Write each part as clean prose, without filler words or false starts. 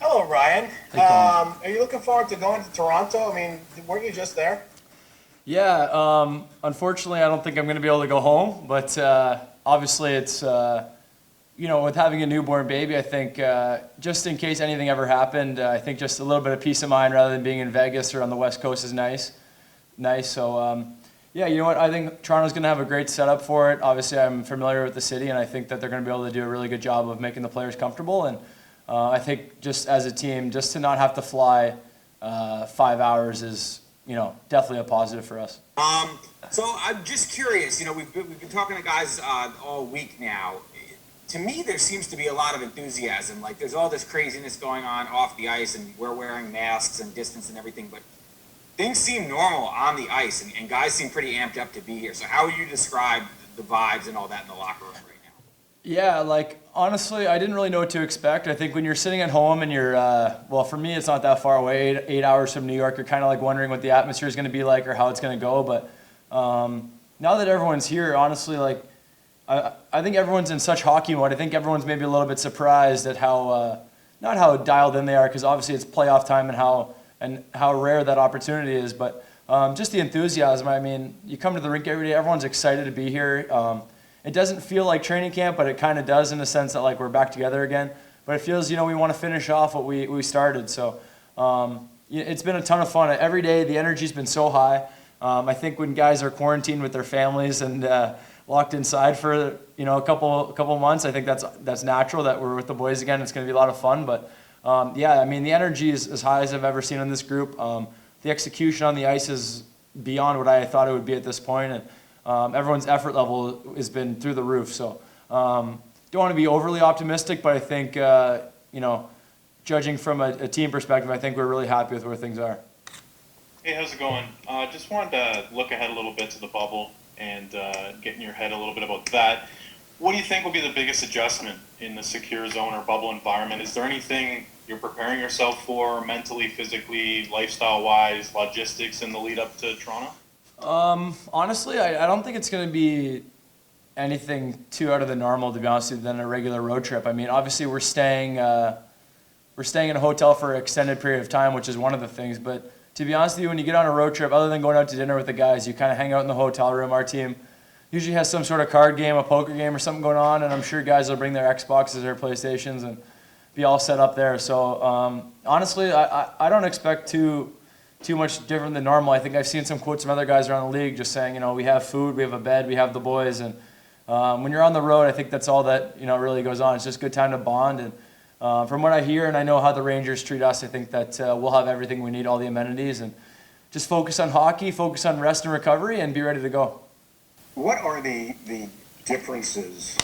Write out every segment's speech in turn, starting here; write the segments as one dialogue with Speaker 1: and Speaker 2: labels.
Speaker 1: Hello, Ryan.
Speaker 2: Hey, Colin.
Speaker 1: Are you looking forward to going to Toronto? I mean, weren't you just there?
Speaker 2: Yeah, unfortunately, I don't think I'm going to be able to go home, but obviously, with having a newborn baby, I think just in case anything ever happened, I think just a little bit of peace of mind rather than being in Vegas or on the West Coast is nice. Nice. So, yeah, you know what? I think Toronto's going to have a great setup for it. Obviously, I'm familiar with the city, and I think that they're going to be able to do a really good job of making the players comfortable. And I think just as a team, just to not have to fly 5 hours is, definitely a positive for us.
Speaker 3: So I'm just curious. We've been talking to guys all week now. To me, there seems to be a lot of enthusiasm. Like there's all this craziness going on off the ice, and we're wearing masks and distance and everything. But things seem normal on the ice, and guys seem pretty amped up to be here. So how would you describe the vibes and all that in the locker room right now?
Speaker 2: Yeah, like honestly, I didn't really know what to expect. I think when you're sitting at home and you're, well, for me, it's not that far away, 8 hours from New York. You're kind of like wondering what the atmosphere is going to be like or how it's going to go. But now that everyone's here, honestly, like I think everyone's in such hockey mode. I think everyone's maybe a little bit surprised at how not how dialed in they are, because obviously it's playoff time and how rare that opportunity is. But just the enthusiasm. I mean, you come to the rink every day. Everyone's excited to be here. It doesn't feel like training camp, but it kind of does in the sense that like we're back together again. But it feels, we want to finish off what we started. So it's been a ton of fun. Every day the energy's been so high. I think when guys are quarantined with their families and locked inside for a couple months, I think that's natural that we're with the boys again. It's going to be a lot of fun. But yeah, I mean the energy is as high as I've ever seen in this group. The execution on the ice is beyond what I thought it would be at this point, and everyone's effort level has been through the roof. So don't want to be overly optimistic, but I think judging from a team perspective, I think we're really happy with where things are.
Speaker 4: Hey, how's it going? Just wanted to look ahead a little bit to the bubble and get in your head a little bit about that. What do you think will be the biggest adjustment in the secure zone or bubble environment? Is there anything you're preparing yourself for mentally, physically, lifestyle-wise, logistics in the lead up to Toronto?
Speaker 2: Honestly, I don't think it's going to be anything too out of the normal, to be honest with you, than a regular road trip. I mean, obviously we're staying in a hotel for an extended period of time, which is one of the things. But to be honest with you, when you get on a road trip, other than going out to dinner with the guys, you kind of hang out in the hotel room. Our team usually has some sort of card game, a poker game or something going on, and I'm sure guys will bring their Xboxes or PlayStations and be all set up there. So honestly, I don't expect too much different than normal. I think I've seen some quotes from other guys around the league just saying, we have food, we have a bed, we have the boys. And when you're on the road, I think that's all that, really goes on. It's just a good time to bond. And from what I hear and I know how the Rangers treat us, I think that we'll have everything we need, all the amenities, and just focus on hockey, focus on rest and recovery, and be ready to go.
Speaker 5: What are the differences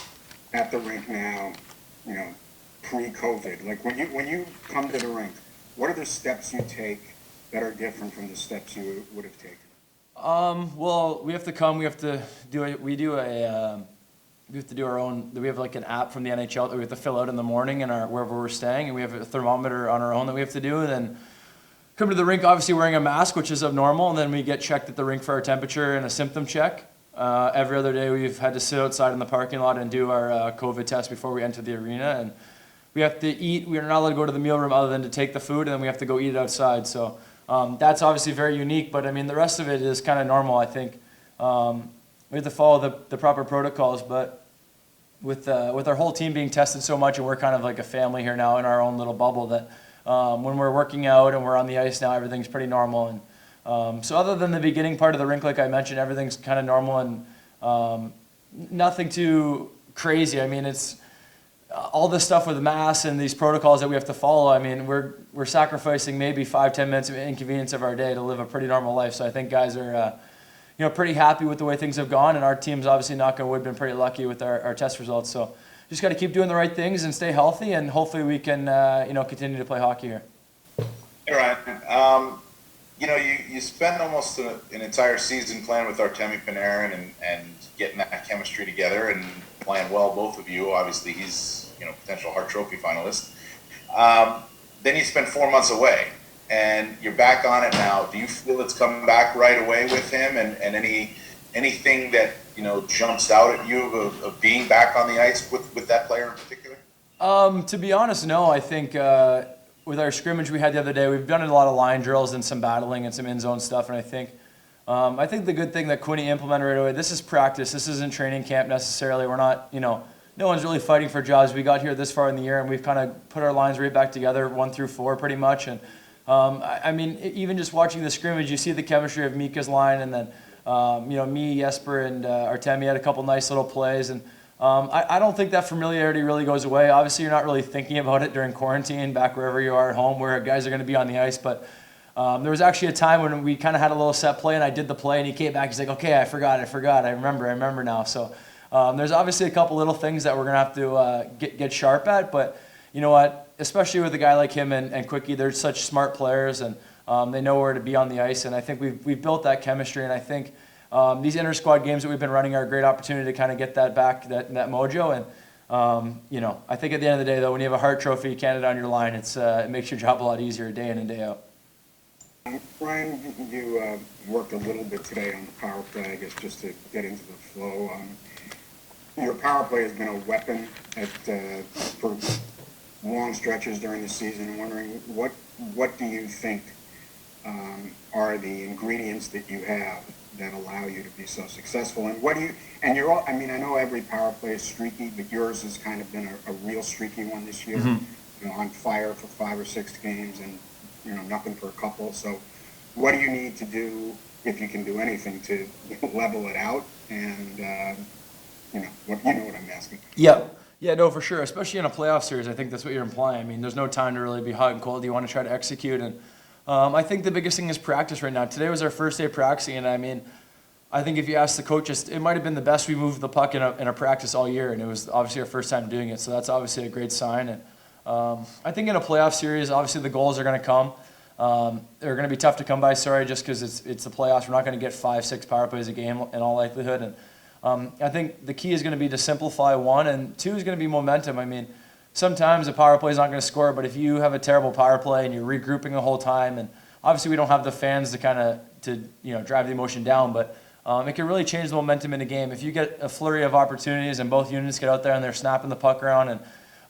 Speaker 5: at the rink now, pre-COVID? Like when you come to the rink, what are the steps you take that are different from the steps you would have taken?
Speaker 2: Well, we have to come. We have to do our own. We have like an app from the NHL that we have to fill out in the morning in wherever we're staying, and we have a thermometer on our own that we have to do. And then come to the rink, obviously wearing a mask, which is abnormal, and then we get checked at the rink for our temperature and a symptom check. Every other day, we've had to sit outside in the parking lot and do our COVID test before we enter the arena, and we have to eat. We are not allowed to go to the meal room other than to take the food, and then we have to go eat it outside. So. That's obviously very unique, but I mean the rest of it is kind of normal. I think we have to follow the proper protocols, but with our whole team being tested so much, and we're kind of like a family here now in our own little bubble, that when we're working out and we're on the ice now, everything's pretty normal. And so other than the beginning part of the rink, like I mentioned, everything's kind of normal and nothing too crazy. I mean, it's all this stuff with masks and these protocols that we have to follow. I mean, we're sacrificing maybe 5-10 minutes of inconvenience of our day to live a pretty normal life. So I think guys are, pretty happy with the way things have gone, and our team's obviously, knock on wood, been pretty lucky with our test results. So just got to keep doing the right things and stay healthy, and hopefully we can, continue to play hockey here.
Speaker 6: Hey Ryan, you spend almost an entire season playing with Sammy Panarin and getting that chemistry together and playing well, both of you. Obviously, he's potential Hart Trophy finalist. Then you spend 4 months away, and you're back on it now. Do you feel it's coming back right away with him, and anything that jumps out at you of being back on the ice with that player in particular?
Speaker 2: To be honest, no. I think with our scrimmage we had the other day, we've done a lot of line drills and some battling and some in zone stuff, and I think the good thing that Quinny implemented right away, this is practice. This isn't training camp necessarily. We're not, no one's really fighting for jobs. We got here this far in the year, and we've kind of put our lines right back together, 1 through 4 pretty much. And I mean, even just watching the scrimmage, you see the chemistry of Mika's line, and then me, Jesper, and Artemi had a couple nice little plays. And I don't think that familiarity really goes away. Obviously, you're not really thinking about it during quarantine, back wherever you are at home, where guys are going to be on the ice. But there was actually a time when we kind of had a little set play, and I did the play, and he came back. He's like, "Okay, I forgot. I remember now." So there's obviously a couple little things that we're going to have to get sharp at. But you know what? Especially with a guy like him and Quickie, they're such smart players, and they know where to be on the ice. And I think we've built that chemistry, and I think these inter-squad games that we've been running are a great opportunity to kind of get that back, that mojo. And I think at the end of the day, though, when you have a Hart Trophy Canada on your line, it makes your job a lot easier day in and day out.
Speaker 5: Brian, you worked a little bit today on the power play, I guess, just to get into the flow. Your power play has been a weapon for long stretches during the season. I'm wondering, what do you think are the ingredients that you have that allow you to be so successful? And I know every power play is streaky, but yours has kind of been a real streaky one this year. Mm-hmm. On fire for 5 or 6 games, and nothing for a couple. So what do you need to do, if you can do anything, to level it out? And what I'm asking.
Speaker 2: Yeah, no, for sure. Especially in a playoff series, I think that's what you're implying. I mean, there's no time to really be hot and cold. You want to try to execute, and I think the biggest thing is practice right now. Today was our first day practicing, and I mean, I think if you ask the coaches, it might have been the best we moved the puck in a practice all year, and it was obviously our first time doing it. So that's obviously a great sign. And I think in a playoff series, obviously the goals are going to come. They're going to be tough to come by, just because it's the playoffs. We're not going to get 5-6 power plays a game in all likelihood. And I think the key is going to be to simplify, 1, and 2 is going to be momentum. I mean, sometimes a power play is not going to score, but if you have a terrible power play and you're regrouping the whole time, and obviously we don't have the fans to drive the emotion down, but it can really change the momentum in a game. If you get a flurry of opportunities and both units get out there and they're snapping the puck around,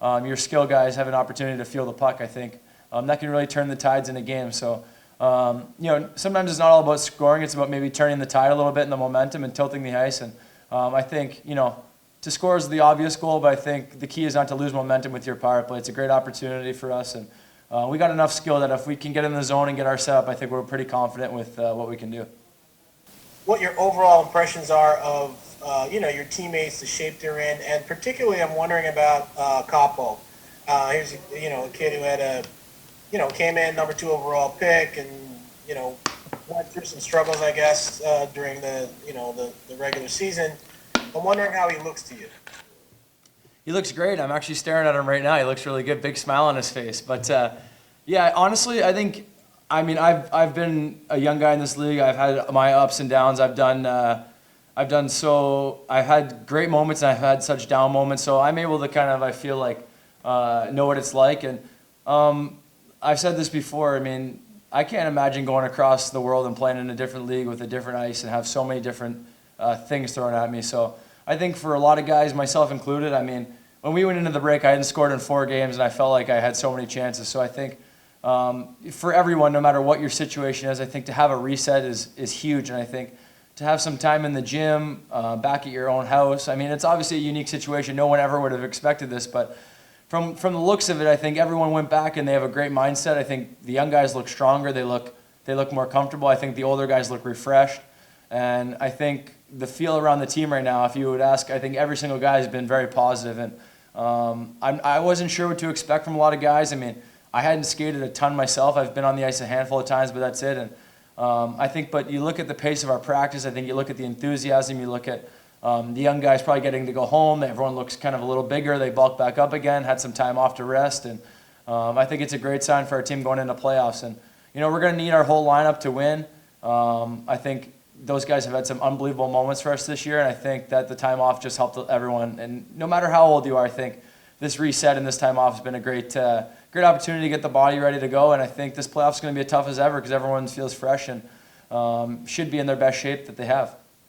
Speaker 2: and your skill guys have an opportunity to feel the puck, I think that can really turn the tides in a game. So, sometimes it's not all about scoring. It's about maybe turning the tide a little bit in the momentum and tilting the ice. And I think, to score is the obvious goal, but I think the key is not to lose momentum with your power play. It's a great opportunity for us, and we got enough skill that if we can get in the zone and get our setup, I think we're pretty confident with what we can do.
Speaker 1: What your overall impressions are of your teammates, the shape they're in, and particularly I'm wondering about Capo. Here's a kid who had came in number 2 overall pick, and went through some struggles, I guess, during the regular season. I'm wondering how he looks to you.
Speaker 2: He looks great. I'm actually staring at him right now. He looks really good, big smile on his face. But yeah, honestly, I've been a young guy in this league. I've had my ups and downs. I've had great moments, and I've had such down moments. So I'm able to kind of, I feel like, know what it's like. And I've said this before. I mean, I can't imagine going across the world and playing in a different league with a different ice and have so many different things thrown at me. So I think for a lot of guys, myself included, I mean, when we went into the break, I hadn't scored in 4 games, and I felt like I had so many chances. So I think for everyone, no matter what your situation is, I think to have a reset is huge. And I think to have some time in the gym, back at your own house, I mean, it's obviously a unique situation. No one ever would have expected this, but from the looks of it, I think everyone went back and they have a great mindset. I think the young guys look stronger. They look more comfortable. I think the older guys look refreshed. And I think the feel around the team right now, if you would ask, I think every single guy has been very positive. And I wasn't sure what to expect from a lot of guys. I mean, I hadn't skated a ton myself. I've been on the ice a handful of times, but that's it. And I think, but you look at the pace of our practice, I think you look at the enthusiasm, you look at the young guys probably getting to go home. Everyone looks kind of a little bigger. They bulk back up again, had some time off to rest. And I think it's a great sign for our team going into playoffs. And, we're going to need our whole lineup to win. I think those guys have had some unbelievable moments for us this year, and I think that the time off just helped everyone. And no matter how old you are, I think this reset and this time off has been a great opportunity to get the body ready to go. And I think this playoff is going to be as tough as ever because everyone feels fresh and should be in their best shape that they have.